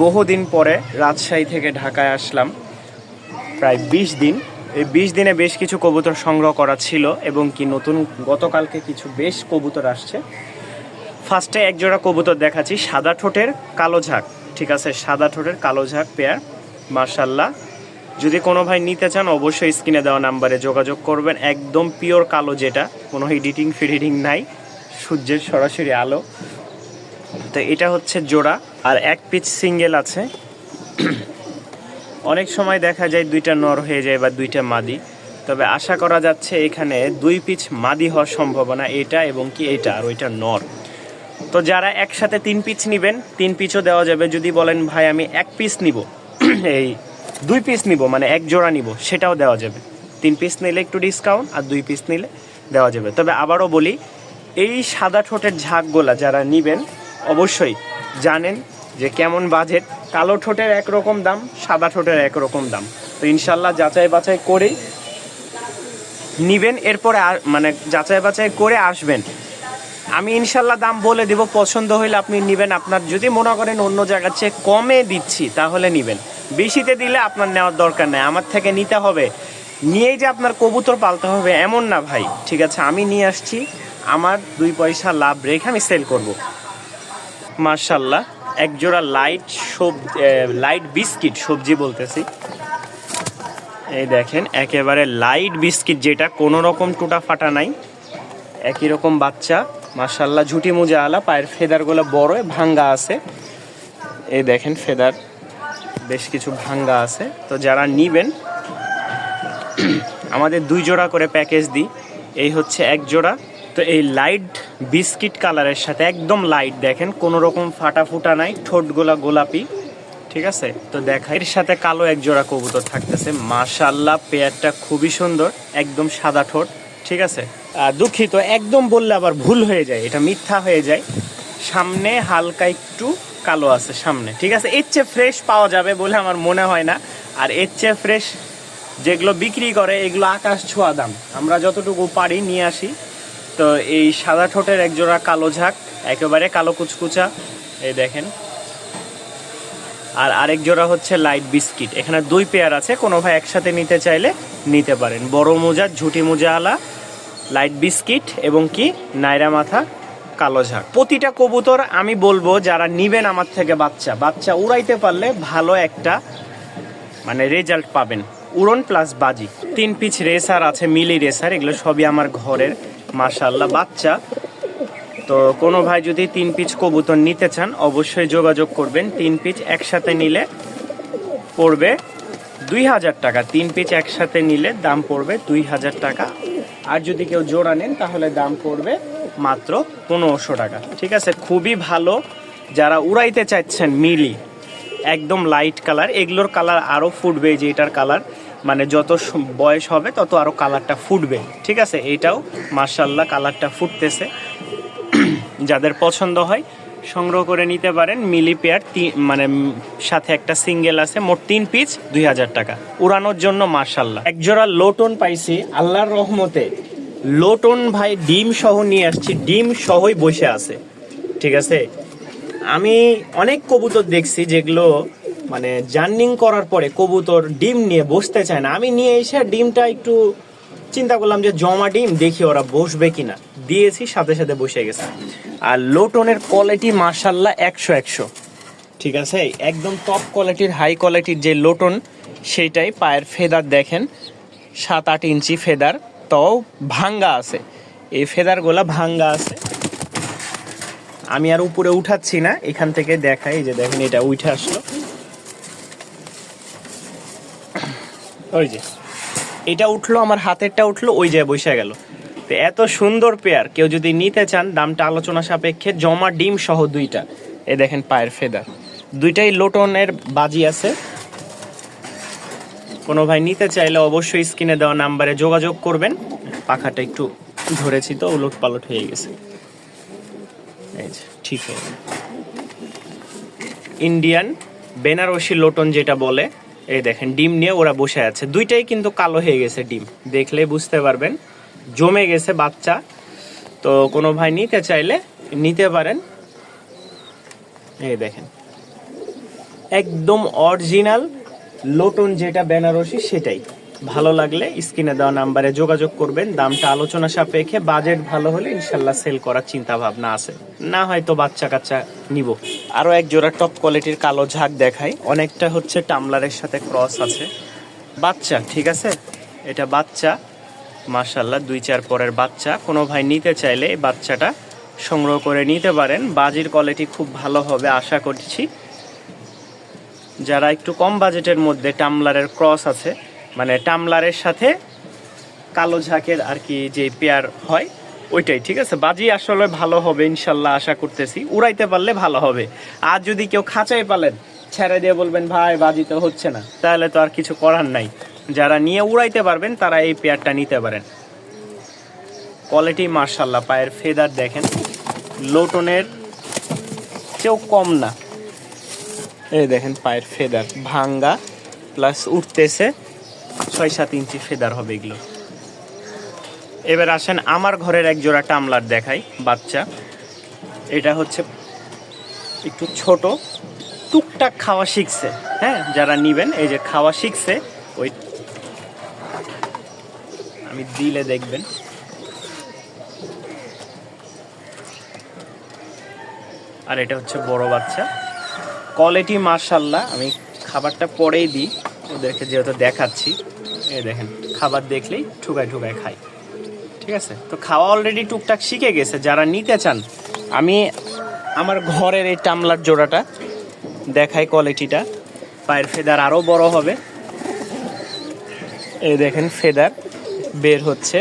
বহুদিন পরে রাজশাহী থেকে ঢাকায় আসলাম, প্রায় 20 দিন। এই 20 দিনে বেশ কিছু কবুতর সংগ্রহ করা ছিল এবং কি নতুন গতকালকে কিছু বেশ কবুতর আসছে। ফার্স্টে এক জোড়া কবুতর দেখাচ্ছি, সাদা ঠোঁটের কালো ঝাঁক। ঠিক আছে, সাদা ঠোঁটের কালো ঝাঁক পেয়ার, মাশাআল্লাহ। যদি কোনো ভাই নিতে চান অবশ্যই স্ক্রিনে দেওয়া নাম্বারে যোগাযোগ করবেন। একদম পিওর কালো, যেটা কোনো এডিটিং ফিডিটিং নাই, সূর্যের সরাসরি আলো। তো এটা হচ্ছে জোড়া, আর এক পিচ সিঙ্গেল আছে। অনেক সময় দেখা যায় দুইটা নর হয়ে যায় বা দুইটা মাদি, তবে আশা করা যাচ্ছে এখানে 2 পিচ মাদি হওয়ার সম্ভাবনা, এটা এবং কি এটা, আর ওইটা নর। তো যারা একসাথে 3 পিচ নেবেন 3 পিচও দেওয়া যাবে। যদি বলেন ভাই আমি 1 পিস নিব, এই 2 পিস নিব, মানে এক জোড়া নিব, সেটাও দেওয়া যাবে। 3 পিস নিলে একটু ডিসকাউন্ট, আর 2 পিস নিলে দেওয়া যাবে। তবে আবারও বলি, এই সাদা ঠোঁটের ঝাঁকগুলা যারা নিবেন অবশ্যই জানেন যে কেমন বাজেট। কালো ঠোঁটের একরকম দাম, সাদা ঠোঁটের একরকম দাম। তো ইনশাল্লাহ যাচাই বাছাই করেই নিবেন, এরপরে মানে যাচাই বাছাই করে আসবেন। আমি ইনশাল্লাহ দাম বলে দিব, পছন্দ হইলে আপনি নেবেন। আপনার যদি মনে করেন অন্য জায়গার চেয়ে কমে দিচ্ছি তাহলে নেবেন, বেশিতে দিলে আপনার নেওয়ার দরকার নেই। আমার থেকে নিতে হবে, নিয়েই যে আপনার কবুতর পালতে হবে এমন না ভাই। ঠিক আছে, আমি নিয়ে আসছি, আমার 2 পয়সা লাভ রেখে আমি সেল করব। মাশাআল্লাহ, এক জোড়া লাইট বিস্কিট, সবজি বলতেছি। এই দেখেন একেবারে লাইট বিস্কিট, যেটা কোনো রকম টুটা ফাটা নাই, একই রকম বাচ্চা। মাশাআল্লাহ, ঝুটি মুজা আলা, পায়ের ফেদারগুলো বড় ভাঙ্গা আছে। এই দেখেন ফেদার বেশ কিছু ভাঙ্গা আছে। তো যারা নিবেন আমাদের 2 জোড়া করে প্যাকেজ দিই। এই হচ্ছে এক জোড়া। তো এই লাইট বিস্কিট কালারের সাথে একদম লাইট, দেখেন কোনো রকম ফাটা ফুটা নাই, ঠোঁটগুলা গোলাপি। ঠিক আছে, তো দেখা এর সাথে কালো এক জোড়া কবুতর থাকতেছে। মাশাআল্লাহ, পেয়ারটা খুবই সুন্দর, একদম সাদা ঠোঁট। ঠিক আছে, দুঃখিত, একদম বললে আবার ভুল হয়ে যায়, এটা মিথ্যা হয়ে যায়। সামনে হালকা একটু কালো আছে সামনে। ঠিক আছে, এর চেয়ে ফ্রেশ পাওয়া যাবে বলে আমার মনে হয় না। আর এর চেয়ে ফ্রেশ যেগুলো বিক্রি করে এগুলো আকাশ ছোঁয়া দাম, আমরা যতটুকু পারি নিয়ে আসি। তো এই সাদা ঠোঁটের এক জোড়া কালো ঝাঁক, একেবারে কালো কুচকুচা, এই দেখেন। আর আরেক জোড়া হচ্ছে লাইট বিস্কিট। এখানে 2 পেয়ার আছে, কোনো ভাই একসাথে নিতে চাইলে নিতে পারেন। বড় মোজা, ঝুটি মোজা আলা, লাইট বিস্কিট এবং কি নাইরা মাথা কালো ঝাঁক। প্রতিটা কবুতর আমি বলবো যারা নিবেন আমার থেকে বাচ্চা উড়াইতে পারলে ভালো একটা মানে রেজাল্ট পাবেন, উড়ন প্লাস বাজি। 3 পিচ রেসার আছে, মিলি রেসার, এগুলো সবই আমার ঘরের। মাশাআল্লাহ, বাচ্চা। তো কোনো ভাই যদি 3 পিচ কবুতর নিতে চান অবশ্যই যোগাযোগ করবেন। 3 পিচ একসাথে নিলে পড়বে 2000 টাকা। 3 পিচ একসাথে নিলে দাম পড়বে 2000 টাকা। আর যদি কেউ জোড়া নেন তাহলে দাম পড়বে মাত্র 1500 টাকা। ঠিক আছে, খুবই ভালো। যারা উড়াইতে চাচ্ছেন মিলি, একদম লাইট কালার, এগুলোর কালার আরও ফুটবে, যে এটার কালার মানে যত বয়স হবে তত আরও কালারটা ফুটবে। ঠিক আছে, এটাও মাশাআল্লাহ কালারটা ফুটতেছে। যাদের পছন্দ হয় সংগ্রহ করে নিতে পারেন। মিলি পেয়ার মানে সাথে একটা সিঙ্গেল আছে, মোট 3 পিস 2000 টাকা। উড়ানোর জন্য মাশাআল্লাহ। এক জোড়া লোটন পাইছি আল্লাহর রহমতে। লোটন ভাই ডিম সহ নিয়ে আসছি, ডিম সহই বসে আছে। ঠিক আছে, আমি অনেক কবুতর দেখছি যেগুলো মানে জার্নিং করার পরে কবুতর ডিম নিয়ে বসতে চায় না। আমি নিয়ে এসে ডিমটা একটু চিন্তা করলাম যে জমা ডিম, দেখি ওরা বসবে কিনা, দিয়েছি, সাথে সাথে বসে গেছে। আর লোটনের কোয়ালিটি মাশাআল্লাহ 100। ঠিক আছে, একদম টপ কোয়ালিটির, হাই কোয়ালিটির যে লোটন সেইটাই। পায়ের ফেদার দেখেন 7-8 ইঞ্চি ফেদার, তাও ভাঙ্গা আছে, এই ফেদারগুলা ভাঙ্গা আছে। আমি আর উপরে উঠাচ্ছি না, এখান থেকে দেখাই। যে দেখেন এটা উঠে আসলো, ওই যে এটা উঠলো, আমার হাতেরটা উঠলো, ওই যে বসে গেল। তো এত সুন্দর পেয়ার কেউ যদি নিতে চান দামটা আলোচনা সাপেক্ষে। জমা ডিম সহ 2টা। এই দেখেন পায়ের ফেদার, 2টাই লোটনের বাজি আছে। কোনো ভাই নিতে চাইলে অবশ্যই স্ক্রিনে দেওয়া নাম্বারে যোগাযোগ করবেন। পাখাটা একটু ধরেছি তো উলট পালট হয়ে গেছে, ঠিক হয়ে গেল। ইন্ডিয়ান বেনারসি লোটন যেটা বলে, এই দেখেন ডিম নিয়ে ওরা বসে আছে। 2টাই কিন্তু কালো হয়ে গেছে, ডিম দেখলে বুঝতে পারবেন, জমে গেছে বাচ্চা। তো কোনো ভাই নিতে চাইলে নিতে পারেন। এই দেখেন একদম অরিজিনাল লোটন যেটা বেনারসি সেটাই। ভালো লাগলে স্ক্রিনে দেওয়া নাম্বারে যোগাযোগ করবেন। দামটা আলোচনা সাপেক্ষে, বাজেট ভালো হলে ইনশাল্লাহ সেল করার চিন্তা ভাবনা আছে, না হয়তো বাচ্চা কাচ্চা নিব। আরো এক জোড়া টপ কোয়ালিটির কালো ঝাঁক দেখাই, অনেকটা হচ্ছে টামলারের সাথে ক্রস আছে। বাচ্চা ঠিক আছে, এটা বাচ্চা মাশাআল্লাহ 2-4 পরের বাচ্চা। কোনো ভাই নিতে চাইলে এই বাচ্চাটা সংগ্রহ করে নিতে পারেন। বাজির কোয়ালিটি খুব ভালো হবে আশা করছি। যারা একটু কম বাজেটের মধ্যে টামলারের ক্রস আছে, মানে টামলারের সাথে কালো ঝাঁকের আর কি যে পেয়ার হয় ওইটাই, ঠিক আছে। বাজি আসলে ভালো হবে ইনশাল্লাহ আশা করতেছি, উড়াইতে পারলে ভালো হবে। আর যদি কেউ খাঁচাই পালেন ছেড়ে দিয়ে বলবেন ভাই বাজি তো হচ্ছে না, তাহলে তো আর কিছু করার নাই। যারা নিয়ে উড়াইতে পারবেন তারা এই পেয়ারটা নিতে পারেন। কোয়ালিটি মাশাআল্লাহ, পায়ের ফেদার দেখেন লোটনের চেয়েও কম না। এই দেখেন পায়ের ফেদার ভাঙ্গা প্লাস উঠতেছে, 6-7 ইঞ্চি ফেদার হবে এগুলো। এবার আসেন আমার ঘরের এক জোড়া টামলার দেখাই বাচ্চা। এটা হচ্ছে একটু ছোট, টুকটাক খাওয়া শিখছে। হ্যাঁ, যারা নিবেন এই যে খাওয়া শিখছে, ওই আমি দিলে দেখবেন। আর এটা হচ্ছে বড় বাচ্চা। কোয়ালিটি মাশাআল্লাহ, আমি খাবারটা পরেই দিই ওদেরকে যেহেতু দেখাচ্ছি। এই দেখেন খাবার দেখলেই ঠুকায় ঠুকায় খায়, ঠিক আছে। তো খাওয়া অলরেডি টুকটাক শিখে গেছে। যারা নিতে চান, আমি আমার ঘরের এই টামলার জোড়াটা দেখাই, কোয়ালিটিটা পায়ের ফেদার আরও বড় হবে। এই দেখেন ফেদার বের হচ্ছে,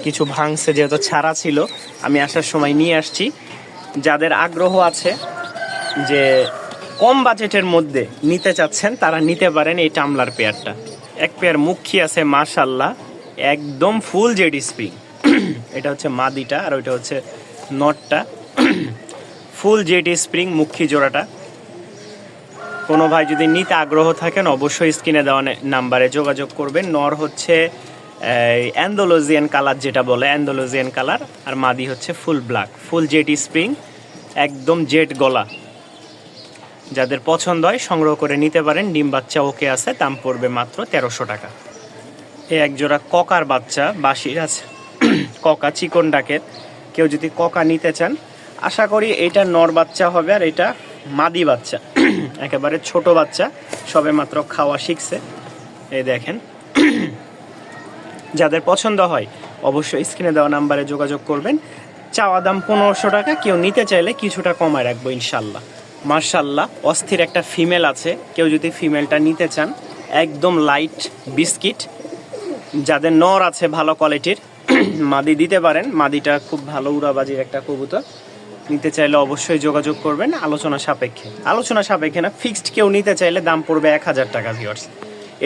কিছু ভাঙছে যেহেতু ছাড়া ছিল, আমি আসার সময় নিয়ে আসছি। যাদের আগ্রহ আছে যে কম বাজেটের মধ্যে নিতে চাচ্ছেন তারা নিতে পারেন এই টামলার পেয়ারটা। এক পেয়ার মুখী আছে মাশাআল্লাহ, একদম ফুল জেড স্প্রিং। এটা হচ্ছে মাদিটা আর ওইটা হচ্ছে নটটা। ফুল জেড স্প্রিং মুখী জোড়াটা। কোনো ভাই যদি নিতে আগ্রহ থাকেন অবশ্যই স্ক্রিনে দেওয়া নাম্বারে যোগাযোগ করবেন। নর হচ্ছে অ্যান্ডালুজিয়ান কালার যেটা বলে, অ্যান্ডালুজিয়ান কালার, আর মাদি হচ্ছে full black, full jade spring, একদম জেড গলা। যাদের পছন্দ হয় সংগ্রহ করে নিতে পারেন। ডিম বাচ্চা ওকে আছে, দাম পড়বে মাত্র 1300 টাকা। এই এক জোড়া ককার বাচ্চা বাসির আছে, ককা চিকন ডাকের। কেউ যদি ককা নিতে চান, আশা করি এটা নর বাচ্চা হবে আর এটা মাদি বাচ্চা। একেবারে ছোট বাচ্চা, সবে মাত্র খাওয়া শিখছে। এই দেখেন, যাদের পছন্দ হয় অবশ্যই স্ক্রিনে দেওয়া নাম্বারে যোগাযোগ করবেন। চাওয়া দাম 1500 টাকা, কেউ নিতে চাইলে কিছুটা কমায় রাখবো ইনশাল্লাহ। মার্শাল্লাহ অস্থির একটা ফিমেল আছে, কেউ যদি ফিমেলটা নিতে চান, একদম লাইট বিস্কিট। যাদের নর আছে ভালো কোয়ালিটির, মাদি দিতে পারেন। মাদিটা খুব ভালো উড়াবাজির একটা কবুতর, নিতে চাইলে অবশ্যই যোগাযোগ করবেন আলোচনা সাপেক্ষে। আলোচনা সাপেক্ষে না, ফিক্সড কেউ নিতে চাইলে দাম পড়বে 1000 টাকা ভিউয়ার্স।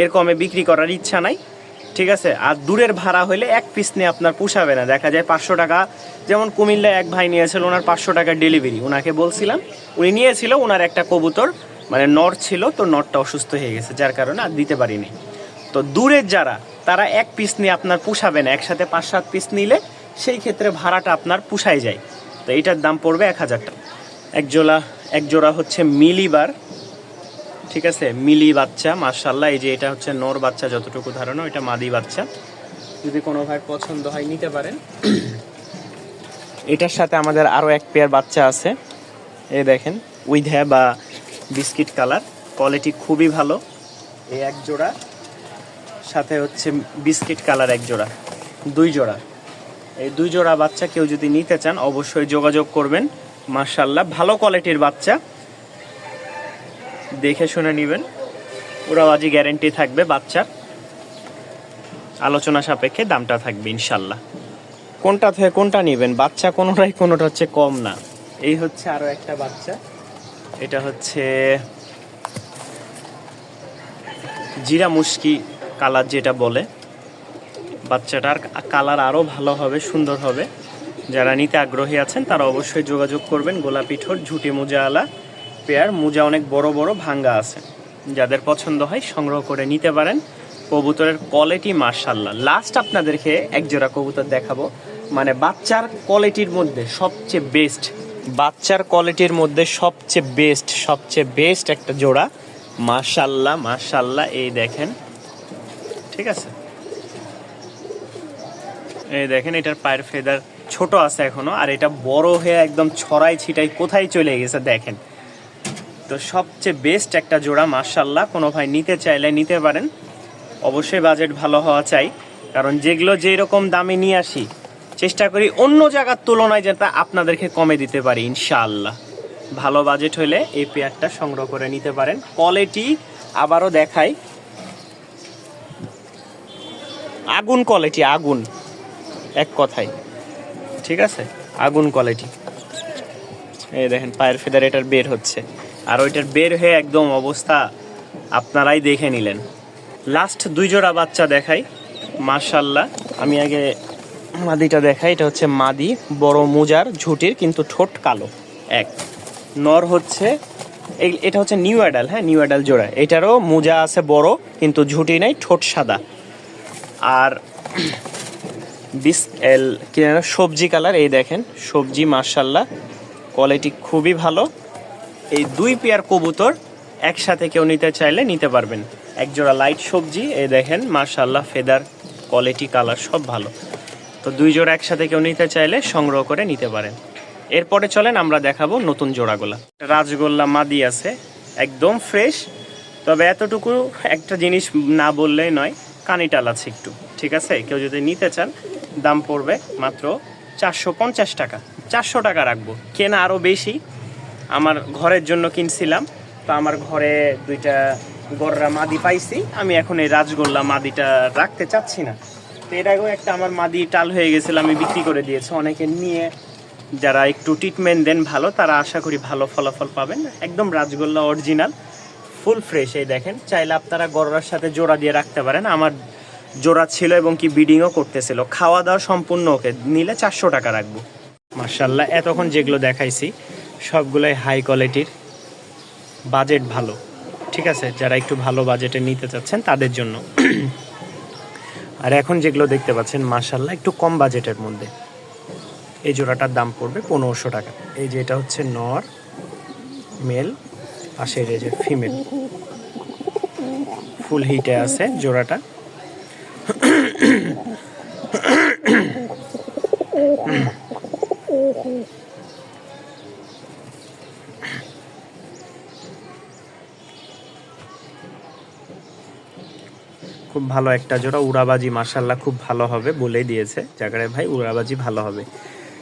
এর কমে বিক্রি করার ইচ্ছা নাই, ঠিক আছে। আর দূরের ভাড়া হলে এক পিস নিয়ে আপনার পোষাবে না, দেখা যায় 500 টাকা। যেমন কুমিল্লায় এক ভাই নিয়েছিল, ওনার 500 টাকা ডেলিভারি। ওনাকে বলছিলাম, উনি নিয়েছিল, ওনার একটা কবুতর মানে নর ছিল, তো নরটা অসুস্থ হয়ে গেছে, যার কারণে আর দিতে পারিনি। তো দূরের যারা, তারা এক পিস নিয়ে আপনার পোষাবে না, একসাথে 5-7 পিস নিলে সেই ক্ষেত্রে ভাড়াটা আপনার পোষায় যায়। তো এইটার দাম পড়বে 1000 টাকা। এক জোড়া হচ্ছে মিলিবার, ঠিক আছে, মিলি বাচ্চা মাশাআল্লাহ। এই যে এটা হচ্ছে নর বাচ্চা, যতটুকু ধারণা এটা মাদি বাচ্চা। যদি কোনো ভাই পছন্দ হয় নিতে পারেন। এটার সাথে আমাদের আরও এক পেয়ার বাচ্চা আছে, এই দেখেন উইধা বা বিস্কিট কালার, কোয়ালিটি খুবই ভালো। এই এক জোড়া সাথে হচ্ছে বিস্কিট কালার এক জোড়া, 2 জোড়া। এই 2 জোড়া বাচ্চা কেউ যদি নিতে চান অবশ্যই যোগাযোগ করবেন। মাশাআল্লাহ ভালো কোয়ালিটির বাচ্চা, দেখে শুনে নেবেন, উড়াবাজি গ্যারেন্টি থাকবে বাচ্চার। আলোচনা সাপেক্ষে দামটা থাকবে ইনশাল্লাহ। কোনটা থেকে কোনটা নেবেন, বাচ্চা কোনোটা হচ্ছে কম না। এই হচ্ছে আরো একটা বাচ্চা, এটা হচ্ছে জিরা মুশকি কালার যেটা বলে। বাচ্চাটার কালার আরও ভালো হবে, সুন্দর হবে। যারা নিতে আগ্রহী আছেন তারা অবশ্যই যোগাযোগ করবেন। গোলাপি ঠোঁট, ঝুটি মোজাওয়ালা পেয়ার, মোজা অনেক বড় বড় ভাঙ্গা আছে। যাদের পছন্দ হয় সংগ্রহ করে নিতে পারেন। কবুতরের কোয়ালিটি মাশাআল্লাহ। লাস্ট আপনাদেরকে এক জোড়া কবুতর দেখাবো, মানে বাচ্চার কোয়ালিটির মধ্যে সবচেয়ে বেস্ট, বাচ্চার কোয়ালিটির মধ্যে সবচেয়ে বেস্ট একটা জোড়া। মাশাল্লাহ মাশাল্লাহ, এই দেখেন, ঠিক আছে, এই দেখেন এটার পায়ের ফেদার ছোট আছে এখনো, আর এটা বড় হয়ে একদম ছড়াই ছিটাই কোথায় চলে গেছে দেখেন। তো সবচেয়ে বেস্ট একটা জোড়া মাশাল্লাহ, কোনো ভাই নিতে চাইলে নিতে পারেন। অবশ্যই বাজেট ভালো হওয়া চাই, কারণ যেগুলো যেই রকম দামে নিয়ে আসি চেষ্টা করি অন্য জায়গার তুলনায় যাতে আপনাদেরকে কমে দিতে পারি ইনশাআল্লাহ। ভালো বাজেট হলে এই পেয়ারটা সংগ্রহ করে নিতে পারেন। কোয়ালিটি আবারও দেখাই, আগুন কোয়ালিটি, আগুন এক কথায়, ঠিক আছে, আগুন কোয়ালিটি। এই দেখেন পায়ের ফেদার এটার বের হচ্ছে, আর ওইটার বের হয়ে একদম অবস্থা আপনারাই দেখে নিলেন। লাস্ট 2 জোড়া বাচ্চা দেখাই মাশাল্লাহ। আমি আগে মাদিটা দেখাই, এটা হচ্ছে মাদি, বড় মোজার ঝুটির, কিন্তু ঠোঁট কালো। এক নর হচ্ছে, এটা হচ্ছে নিউ অ্যাডাল, হ্যাঁ নিউ অ্যাডাল জোড়া। এটারও মোজা আছে বড়, কিন্তু ঝুটি নাই, ঠোঁট সাদা। আর সবজি কালার, এই দেখেন সবজি মাশাল্লাহ, কোয়ালিটি খুবই ভালো। এই 2 পেয়ার কবুতর একসাথে কেউ নিতে চাইলে নিতে পারবেন। এক জোড়া লাইট সবজি, এই দেখেন মাশাল্লাহ, ফেদার কোয়ালিটি কালার সব ভালো। তো 2 জোড়া একসাথে কেউ নিতে চাইলে সংগ্রহ করে নিতে পারেন। এরপরে চলেন আমরা দেখাবো নতুন জোড়াগুলা। রাজগোল্লা মাদি আছে, একদম ফ্রেশ। তবে এতটুকু একটা জিনিস না বললেই নয়, কানিটাল আছে একটু, ঠিক আছে। কেউ যদি নিতে চান দাম পড়বে মাত্র 450 টাকা। 400 টাকা রাখবো, কেনা আরও বেশি। আমার ঘরের জন্য কিনছিলাম, তো আমার ঘরে 2টা গররা মাদি পাইছি, আমি এখন এই রাজগোল্লা মাদিটা রাখতে চাচ্ছি না। তো এর আগেও একটা আমার মাদি টাল হয়ে গেছিল, আমি বিক্রি করে দিয়েছি। অনেকে নিয়ে যারা একটু ট্রিটমেন্ট দেন ভালো, তারা আশা করি ভালো ফলাফল পাবেন। একদম রাজগোল্লা অরিজিনাল ফুল ফ্রেশ। এই দেখেন, চাইলে আপনারা গররার সাথে জোড়া দিয়ে রাখতে পারেন। আমার জোড়া ছিল এবং কি ব্রিডিংও করতেছিল। খাওয়া দাওয়া সম্পূর্ণ ওকে, নিলে 400 টাকা রাখবো। মাশাল্লাহ, এতক্ষণ যেগুলো দেখাইছি সবগুলোই হাই কোয়ালিটির, বাজেট ভালো, ঠিক আছে, যারা একটু ভালো বাজেটে নিতে চাচ্ছেন তাদের জন্য। আর এখন যেগুলো দেখতে পাচ্ছেন মাশাল্লাহ একটু কম বাজেটের মধ্যে, এই জোড়াটার দাম পড়বে 1500 টাকা। এই যে এটা হচ্ছে নর মেল, পাশের এই যে ফিমেল, ফুল হিটে আছে জোড়াটা। খুব ভালো একটা জোড়া, উড়াবাজি মাশাল্লাহ খুব ভালো হবে বলেই দিয়েছে জাকারিয়া ভাই, উড়াবাজি ভালো হবে।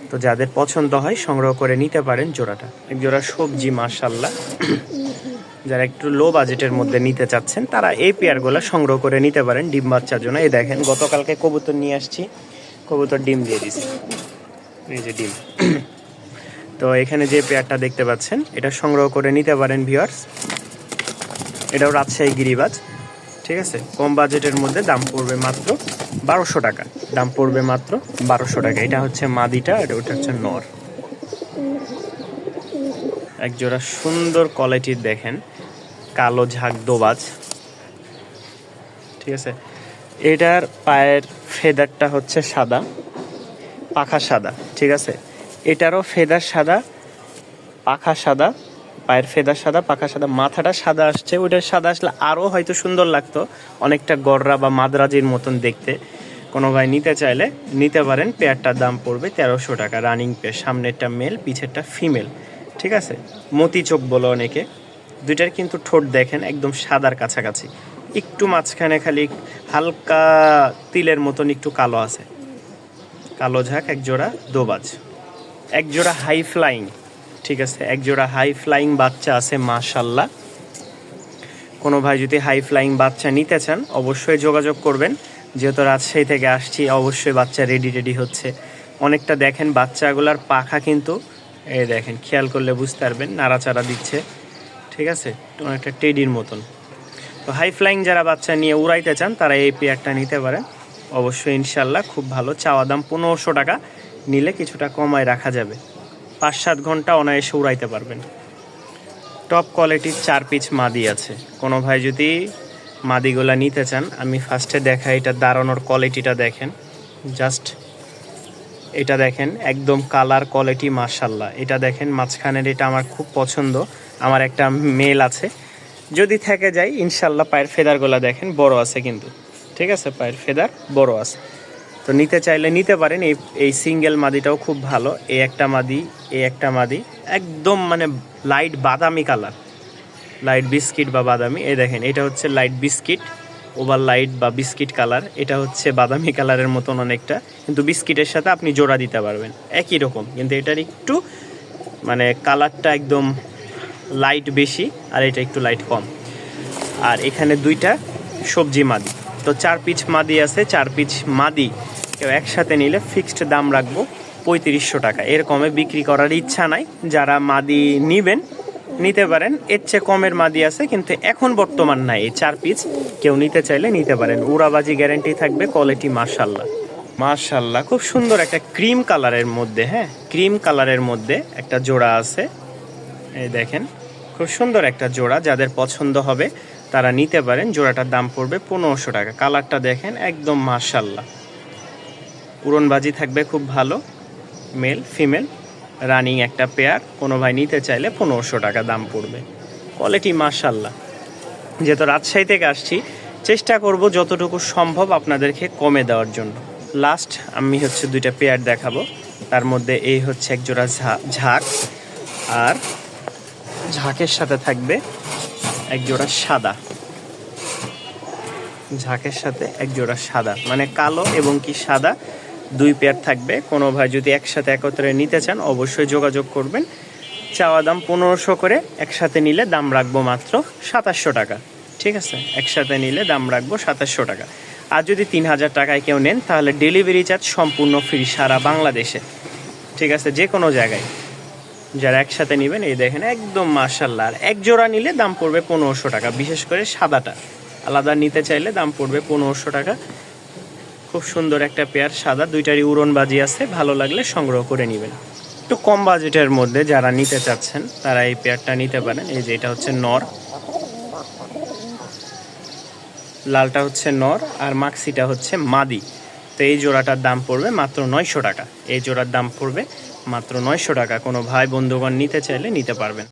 তো যাদের পছন্দ হয় সংগ্রহ করে নিতে পারেন জোড়াটা। এক জোড়া সবজি মাশাল্লাহ, যারা একটু লো বাজেটের মধ্যে নিতে চাচ্ছেন তারা এই পেয়ারগুলো সংগ্রহ করে নিতে পারেন ডিম বাচ্চার জন্য। এই দেখেন গতকালকে কবুতর নিয়ে আসছি, কবুতর ডিম দিয়ে দিছি, এই যে ডিম। তো এখানে যে পেয়ারটা দেখতে পাচ্ছেন এটা সংগ্রহ করে নিতে পারেন ভিউয়ার্স। এটাও রাজশাহী গিরিবাজ, ঠিক আছে, কম বাজেটের মধ্যে, দাম পড়বে মাত্র 1200 টাকা। দাম পড়বে মাত্র 1200 টাকা। এটা হচ্ছে মাদিটা, আর ওটা হচ্ছে নর। এক জোড়া সুন্দর কোয়ালিটির দেখেন কালো ঝাঁক দোবাজ, ঠিক আছে। এটার পায়ের ফেদারটা হচ্ছে সাদা, পাখা সাদা, ঠিক আছে। এটারও ফেদার সাদা, পাখা সাদা, পায়ের ফেদার সাদা, পাখা সাদা, মাথাটা সাদা আসছে। ওইটার সাদা আসলে আরও হয়তো সুন্দর লাগতো, অনেকটা গররা বা মাদ্রাজির মতন দেখতে। কোনো ভাই নিতে চাইলে নিতে পারেন। পেয়ারটার দাম পড়বে 1300 টাকা। রানিং পেয়ার, সামনেরটা মেল, পিছেরটা ফিমেল, ঠিক আছে। মতি চোখ বলো অনেকে। দুইটার কিন্তু ঠোঁট দেখেন একদম সাদার কাছাকাছি, একটু মাঝখানে খালি হালকা তিলের মতন একটু কালো আছে। কালো ঝাঁক এক জোড়া দোবাজ, এক জোড়া হাই ফ্লাইং, ঠিক আছে, এক জোড়া হাই ফ্লাইং বাচ্চা আছে মাশাল্লাহ। কোনো ভাই যদি হাই ফ্লাইং বাচ্চা নিতে চান অবশ্যই যোগাযোগ করবেন। যেহেতু রাজশাহী থেকে আসছি, অবশ্যই বাচ্চা রেডি হচ্ছে। অনেকটা দেখেন বাচ্চাগুলার পাখা কিন্তু এই দেখেন, খেয়াল করলে বুঝতে পারবেন, নাড়াচাড়া দিচ্ছে, ঠিক আছে, অনেকটা টেডির মতন। তো হাই ফ্লাইং যারা বাচ্চা নিয়ে উড়াইতে চান তারা এই পেয়ারটা নিতে পারেন অবশ্যই ইনশাল্লাহ। খুব ভালো, চাওয়া দাম 1500 টাকা, নিলে কিছুটা কমায় রাখা যাবে। 5-7 ঘন্টা অনায়াসে উড়াইতে পারবেন। টপ কোয়ালিটির 4 পিস মাদি আছে। কোনো ভাই যদি মাদিগুলা নিতে চান, আমি ফার্স্টে দেখাই এটা দাঁড়ানোর কোয়ালিটিটা দেখেন, জাস্ট এটা দেখেন একদম কালার কোয়ালিটি মাশাল্লাহ। এটা দেখেন মাঝখানের, এটা আমার খুব পছন্দ। আমার একটা মেল আছে, যদি থেকে যায় ইনশাল্লাহ পায়ের ফেদারগুলো দেখেন বড় আছে কিন্তু, ঠিক আছে, পায়ের ফেদার বড় আছে। তো নিতে চাইলে নিতে পারেন। এই সিঙ্গেল মাদিটাও খুব ভালো। এই একটা মাদি একদম মানে লাইট বাদামি কালার, লাইট বিস্কিট বা বাদামি। এই দেখেন এটা হচ্ছে লাইট বিস্কিট, ওভার লাইট বা বিস্কিট কালার। এটা হচ্ছে বাদামি কালারের মতন অনেকটা, কিন্তু বিস্কিটের সাথে আপনি জোড়া দিতে পারবেন একই রকম, কিন্তু এটার একটু মানে কালারটা একদম লাইট বেশি আর এটা একটু লাইট কম। আর এখানে দুইটা সবজি মাদি। তো 4 পিস মাদি আছে, 4 পিস মাদি কেউ একসাথে নিলে ফিক্সড দাম রাখবো 3500 টাকা। এর কমে বিক্রি করার ইচ্ছা নাই। যারা মাদি নিবেন নিতে পারেন, এর চেয়ে কমের মাদি আছে কিন্তু এখন বর্তমান নাই। এই 4 পিস কেউ নিতে চাইলে নিতে পারেন। উড়াবাজি গ্যারান্টি থাকবে, কোয়ালিটি মাশাআল্লাহ খুব সুন্দর একটা ক্রিম কালারের মধ্যে, হ্যাঁ ক্রিম কালারের মধ্যে একটা জোড়া আছে। এই দেখেন খুব সুন্দর একটা জোড়া, যাদের পছন্দ হবে তারা নিতে পারেন। জোড়াটার দাম পড়বে 1500 টাকা। কালারটা দেখেন একদম মাশাআল্লাহ, উড়নবাজি থাকবে খুব ভালো, মেল ফিমেল রানিং একটা পেয়ার। কোনো ভাই নিতে চাইলে 1500 টাকা দাম পড়বে। কোয়ালিটি মাশাআল্লাহ। যেহেতু রাজশাহী থেকে আসছি, চেষ্টা করব যতটুকু সম্ভব আপনাদেরকে কমে দেওয়ার জন্য। লাস্ট আমি হচ্ছে 2টা পেয়ার দেখাবো। তার মধ্যে এই হচ্ছে এক জোড়া ঝাঁক, আর ঝাঁকের সাথে থাকবে এক জোড়া সাদা। ঝাঁকের সাথে এক জোড়া সাদা, মানে কালো এবং কি সাদা 2 পেয়ার থাকবে। কোনো ভাই যদি একসাথে একত্রে নিতে চান অবশ্যই যোগাযোগ করবেন। চাওয়া দাম 1500 করে, একসাথে নিলে দাম রাখবো মাত্র 2700 টাকা। ঠিক আছে, একসাথে নিলে দাম রাখবো 2700 টাকা। আর যদি 3000 টাকায় কেউ নেন তাহলে ডেলিভারি চার্জ সম্পূর্ণ ফ্রি সারা বাংলাদেশে, ঠিক আছে, যে কোনো জায়গায়। যারা একসাথে নেবেন এই দেখেন একদম মাশাআল্লাহ। আর এক জোড়া নিলে দাম পড়বে 1500 টাকা। বিশেষ করে সাদাটা আলাদা নিতে চাইলে দাম পড়বে 1500 টাকা। খুব সুন্দর একটা পেয়ার সাদা, 2টারই উড়নবাজি আছে, ভালো লাগলে সংগ্রহ করে নেবেন। একটু কম বাজেটের মধ্যে যারা নিতে চাচ্ছেন তারা এই পেয়ারটা নিতে পারেন। এই যে এটা হচ্ছে নর, লালটা হচ্ছে নর আর মাক্সিটা হচ্ছে মাদি। তো এই জোড়াটার দাম পড়বে মাত্র 900 টাকা। এই জোড়ার দাম পড়বে মাত্র 900 টাকা। কোনো ভাই বন্ধুগণ নিতে চাইলে নিতে পারবেন।